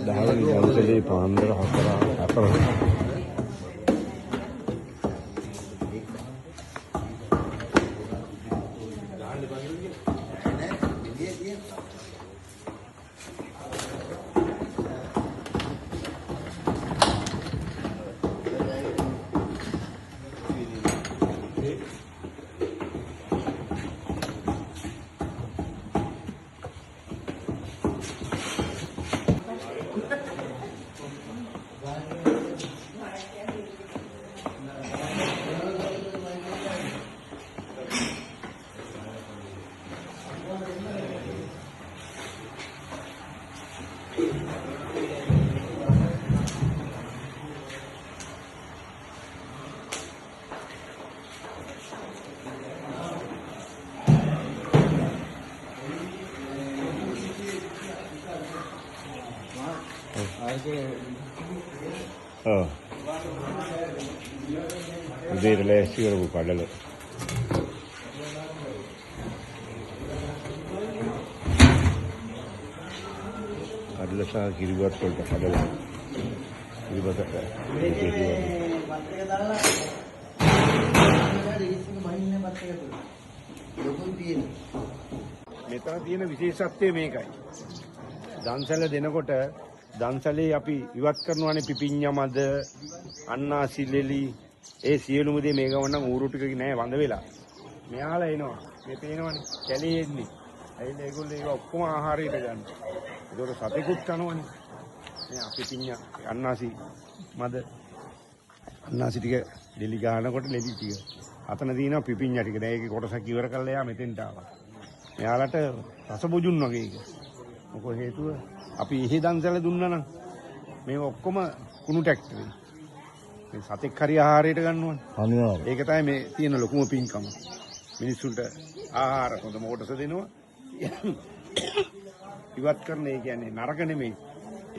දහවල් පාන්දර 4 උදේට ලෑස්ති කරපු කඩල සහ කිරිබත් වලට කඩල කිරිබත් මෙතන තියෙන විශේෂත්වය මේකයි. දන්සැල දෙනකොට දන්සැලේ අපි ඉවත් කරනවානේ පිපිඤ්ඤා මද අන්නාසි ලෙලි ඒ සියලුම දේ මේ ගමන් නම් ඌරු ටික නෑ වඳ වෙලා. මෙයාලා එනවා. මේ පේනවනේ කැලේ එන්නේ. ඇයිලා ඒගොල්ලෝ ඒක ඔක්කොම ආහාරයට ගන්න. ඒකට සතෙකුත් කනවනේ. මේ පිපිඤ්ඤා අන්නාසි මද අන්නාසි ටික ලෙලි ගන්නකොට ලෙලි ටික. අතන තියෙනවා පිපිඤ්ඤා ටික. දැන් ඒකේ කොටසක් ඉවර කරලා එයා මෙතෙන්ට ආවා. මෙයාලට රස බොජුන් වගේ ඒක. මොකද හේතුව අපි එහෙ දන්සැල දුන්නා නම් මේ ඔක්කොම කුණු ටැක්ටරේ. මේ සතෙක් හරි ආහාරයට ගන්නවනේ. අනිවාර්යයෙන්. ඒක තමයි මේ තියෙන ලොකුම පින්කම. මිනිස්සුන්ට ආහාර හොඳම කොටස දෙනවා. ඉවත් කරන ඒ කියන්නේ නරක නෙමෙයි.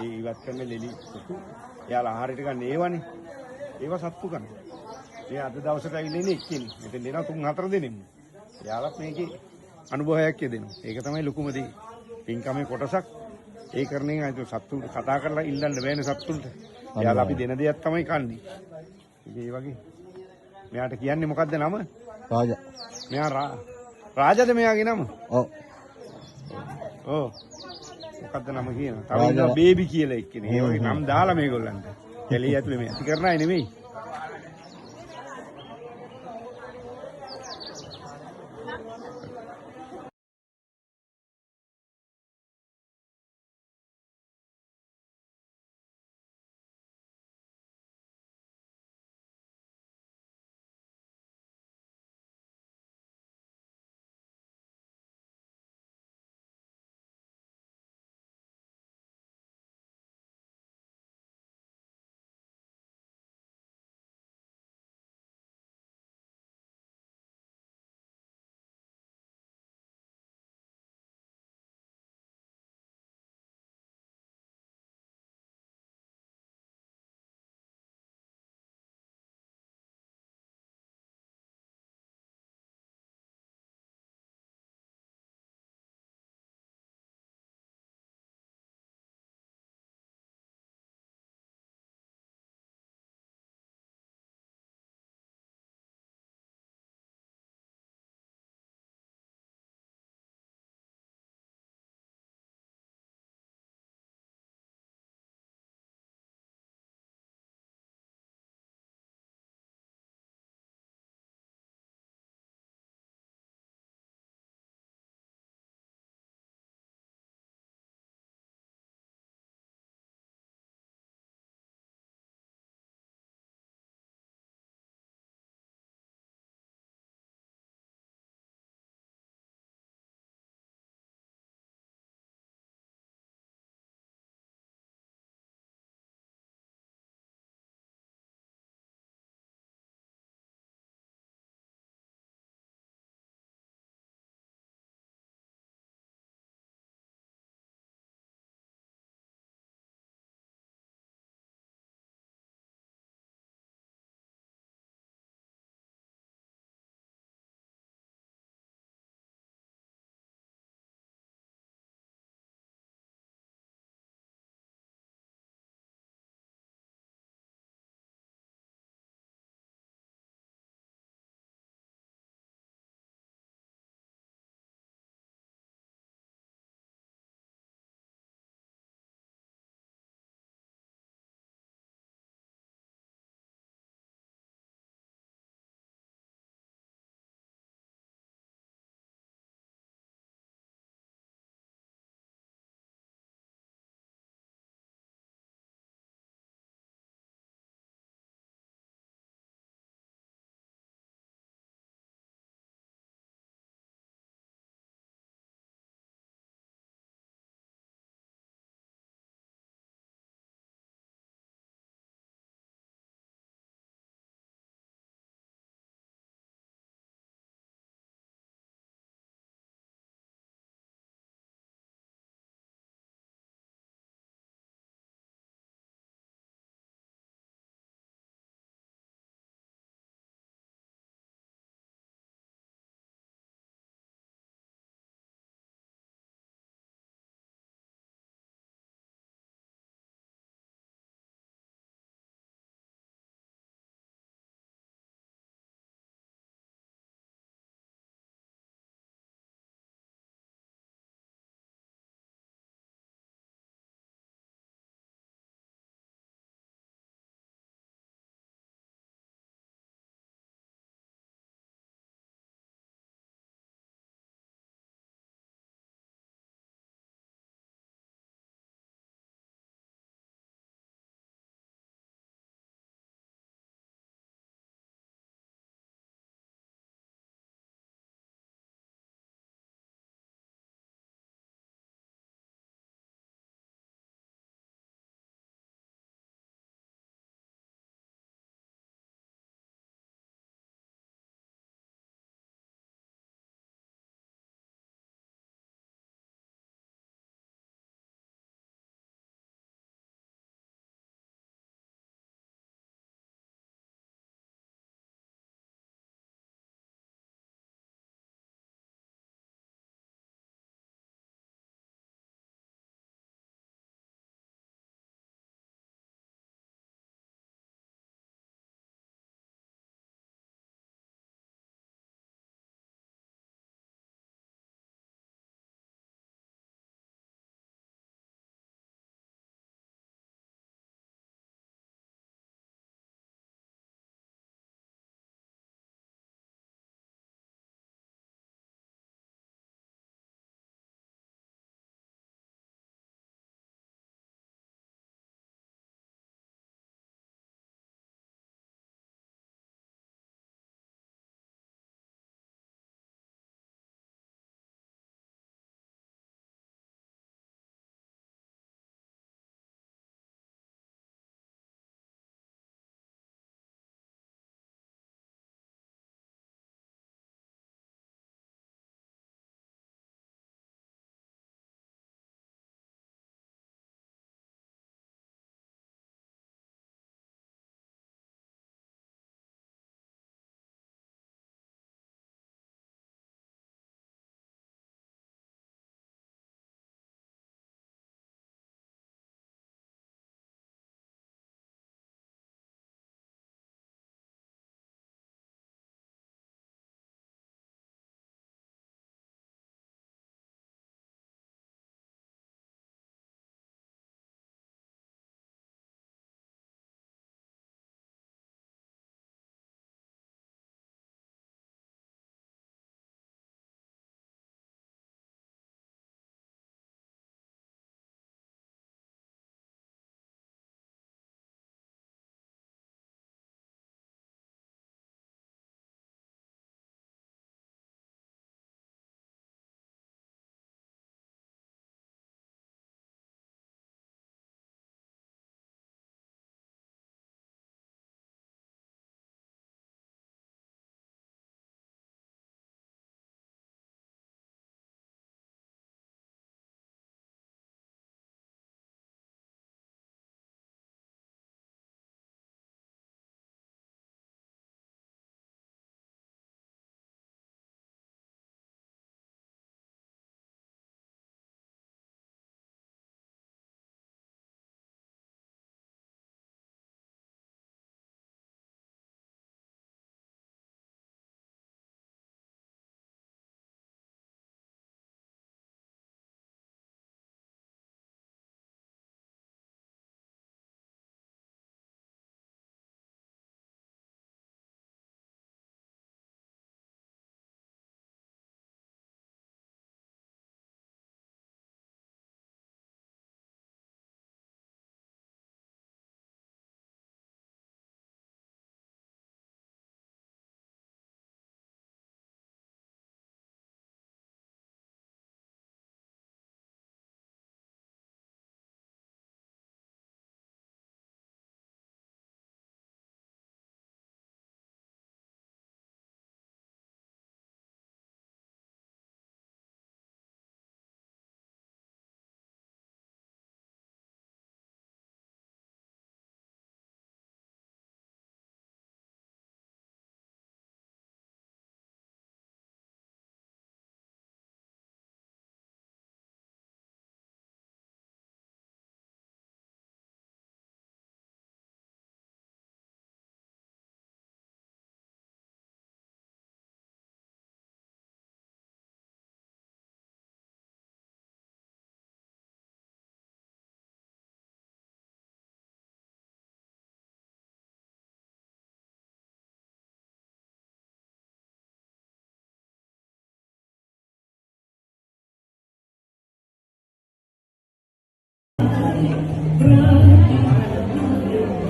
ඒ ඉවත් කරන ලෙලි සතු එයාලා ආහාරයට ගන්න ඒවනේ. ඒව සත්තු කන. මේ අද දවසට ඇවිල්ලා ඉන්නේ එක්කෙනෙක්. මෙතෙන් දෙනවා 3-4 දෙනෙක්. එයාලත් මේකේ අනුභවයක් දෙනවා. ඒක තමයි ලොකුම දේ. පින්කමේ කොටසක් ඒ කරන්නේ අයිතු සත්තුන්ට කතා කරලා ඉල්ලන්න බෑනේ සත්තුන්ට. එයාලා අපි දෙන දෙයක් තමයි කන්නේ. ඒ වගේ. මෙයාට කියන්නේ මොකද්ද නම? රාජා. මෙයා රාජාද මෙයාගේ නම? ඔව්. ඔව්. මොකද්ද නම කියනවා? තව ඉන්නවා බේබි කියලා එක්කෙනෙක්. ඒ වගේ නම් දාලා මේගොල්ලන්ට. කැලේ ඇතුලේ මේ ඇති කරන අය නෙමෙයි.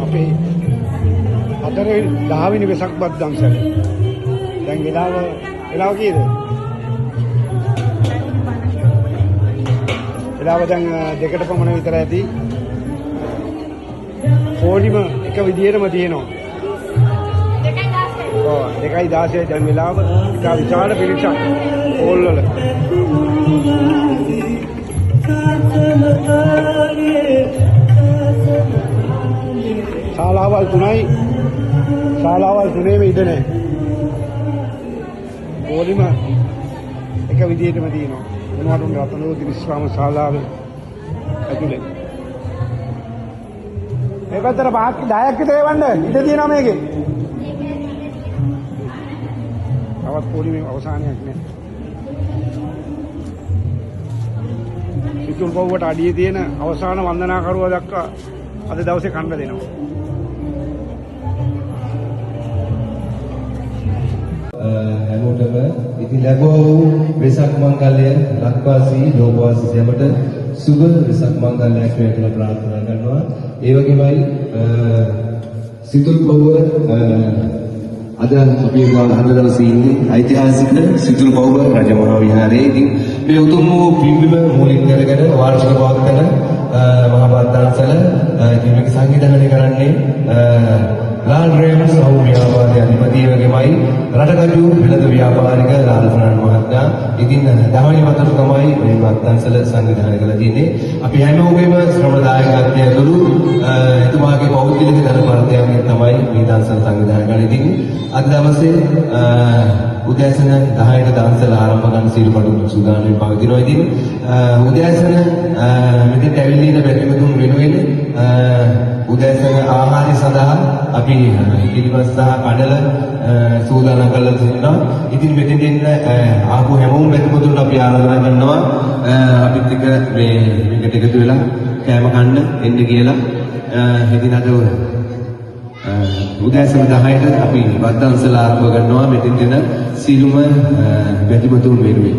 අපේ 10 වෙසක් බත් දම්සල. දැන් වෙලාව කීයද? වෙලාව දැන් 2ට පමණ විතර ඇති. පොලිම එක විදියටම තියෙනවා. 2:16 දැන් වෙලාව ඉතා විශාල පිරිසක් ඕල් වල. ශාලාවල් 3ේම ඉඳ නැහැ. පොලිම එක විදියටම තියෙනවා. මොනවටුන් රතනෝදි විශ්‍රාම ශාලාව ඇතුලේ. මේ පැත්තට 10ක් විතර එවන්න ඉඳ තියෙනවා මේකේ. තවත් පොලිමේ අවසානයක් නෑ. සිතුල් පව්වට අඩියේ තියෙන අවසාන වන්දනාකරුවා දක්වා අද දවසේ කන්න දෙනවා. හැමෝටම ඉතින් ලැබුවා වූ වෙසක් මංගල්‍ය ලක්වාසී ලෝකවාසී සැමට සුබ වෙසක් මංගල්‍යයක් වේ කියලා ප්‍රාර්ථනා කරනවා. ඒ වගේමයි සිතුල් පව්ව අද අපි අද දවසේ ඉන්නේ ඓතිහාසික සිතුල් පව්ව රජමහා විහාරයේ. ඉතින් මේ උතුම් වූ පින්බිම මූලික කරගෙන වාර්ෂික පවත්වන මහා බද්දාන්සල ඉතින් මේක සංවිධානය කරන්නේ ලාල් රේමස් සහෝ ව්‍යාපාරයේ අධිපති වගේමයි රටකඩු වෙළඳ ව්‍යාපාරික ලාල්සනන් මහත්මයා. ඉතින් 10 වෙනි වතාවට තමයි මේ බද්දාන්සල සංවිධානය කරලා තියෙන්නේ. අපි හැමෝගෙම ශ්‍රමදායකත්වය ඇතුළු එතුමාගේ පෞද්ගලික ධර්මපරතයන්ගෙන් තමයි මේ දන්සල් සංවිධානය කරන්නේ. ඉතින් අද දවසේ උදෑසන 10ට දන්සල ආරම්භ කරන සිල්පඩු සූදානම් පවතිනවා. ඉතින් උදෑසන මෙතෙන් ඇවිල්ලා ඉන්න පැතිමතුන් වෙනුවෙන් උදෑසන ආහාරය සඳහා අපි ඉදිරිපත් සහ කඩල සූදානම් කරලා තිනවා. ඉතින් මෙතෙන් දෙන්න ආපු හැමෝම පැතිමතුන් අපි ආරාධනා කරනවා අපිත් එක්ක මේකට එකතු වෙලා කෑම කන්න එන්න කියලා. ඉතින් අද උදෑසන 10ට අපි බද්දාන්සල ආරම්භ කරනවා මෙතෙන් දෙන සීලුම පැතිමතුන් වෙනුවෙන්.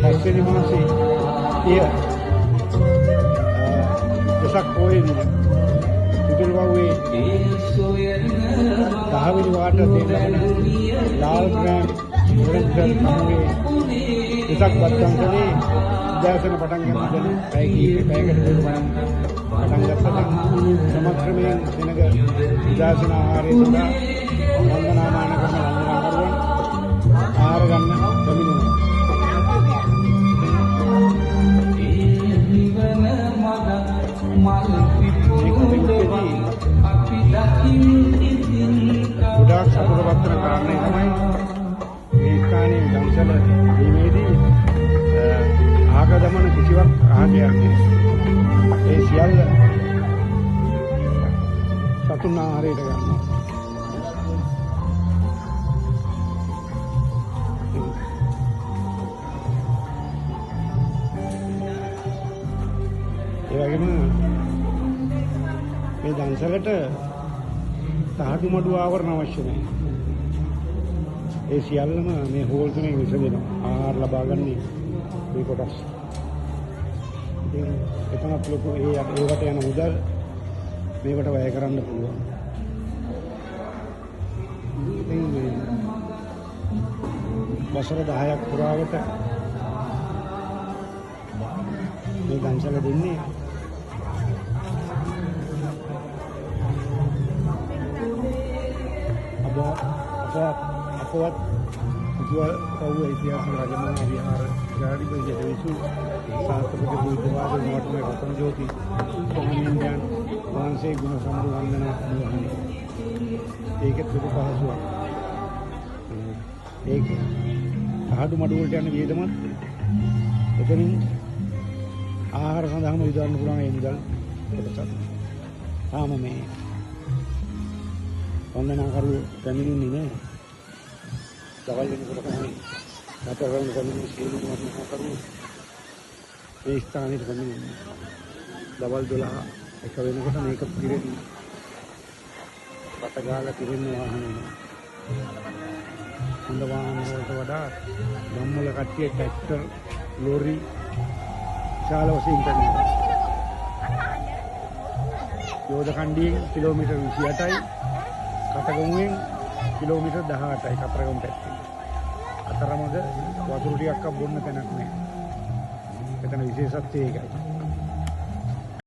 පස්වෙනි මාසේ වෙසක් පොයේ සිතුල් පව්වේ 10 වෙනි වාට දෙන ලාල් ග්‍රෑම් වෙළඳ සමුවේ වෙසක් බද්දාන්සලේ උදෑසන පටන් ගන්න පැයකට පටන් ගත්තා. ක්‍රමක්‍රමයෙන් දිනක උදෑසන ආහාරය සඳහා වන්දනාමාන කරන වන්දනාකරුවන් ආහාර ගන්න පැමිණෙනවා. ගොඩාක් සතුටපත් වෙන කාරණේ තමයි මේ ස්ථානයේ දන්සල දීමේදී ආගමන කිසිවක් ආගයක් ඒ සියල්ල සතුන් ආහාරයට ගන්නවා. ඒ වගේම මේ දන්සලට තහඩු මඩු ආවරණ අවශ්‍ය නැහැ. ඒ සියල්ලම මේ හෝල් තුනේ විසඳෙනවා. ආහාර ලබා ගන්න මේ කොටස්. ඉතින් එතනත් ලොකු ඒකට යන මුදල් මේකට වැය කරන්න පුළුවන්. ඉතින් වසර 10ක් පුරාවට මේ දන්සල දෙන්නේ අපවත් සිතුල් පව්ව ඉතිහාසික රජමහා විහාර ජාතිපති විසු සාස්ත්‍රික බුද්ධවාද මෝටමේ රතන ජෝති කොමිනියන් වංශේ ගුණ සම්බු වන්දනා කරනවා. ඒකත් ලොකු පහසුවක්. ඒක ආඩු මඩු වලට යන වියදමත් එතනින් ආහාර සඳහාම යොදවන්න පුළුවන් ඒ මුදල් කොටසක්. තාම මේ වන්දනාකරු පැමිණෙන්නේ නැහැ. දවල් වෙනකොට තමයි ගතවන කමිටු සියලුම වන්දනාකරු මේ ස්ථානෙට පැමිණෙන්නේ. දවල් 12 එක වෙනකොට මේක පිරෙන්නේ. රටගාලා පිරෙන වාහන එනවා. හොඳ වාහන වලට වඩා ගම්මුල කට්ටිය ට්‍රැක්ටර්, ලොරි විශාල වශයෙන් කරනවා. යෝධ කණ්ඩියෙන් කිලෝමීටර් 28යි, කටගමුවෙන් කිලෝමීටර් 18යි කතරගම පැත්තේ. අතරමඟ වතුර ටිකක් බොන්න තැනක් නැහැ. එතන විශේෂත්වය ඒකයි.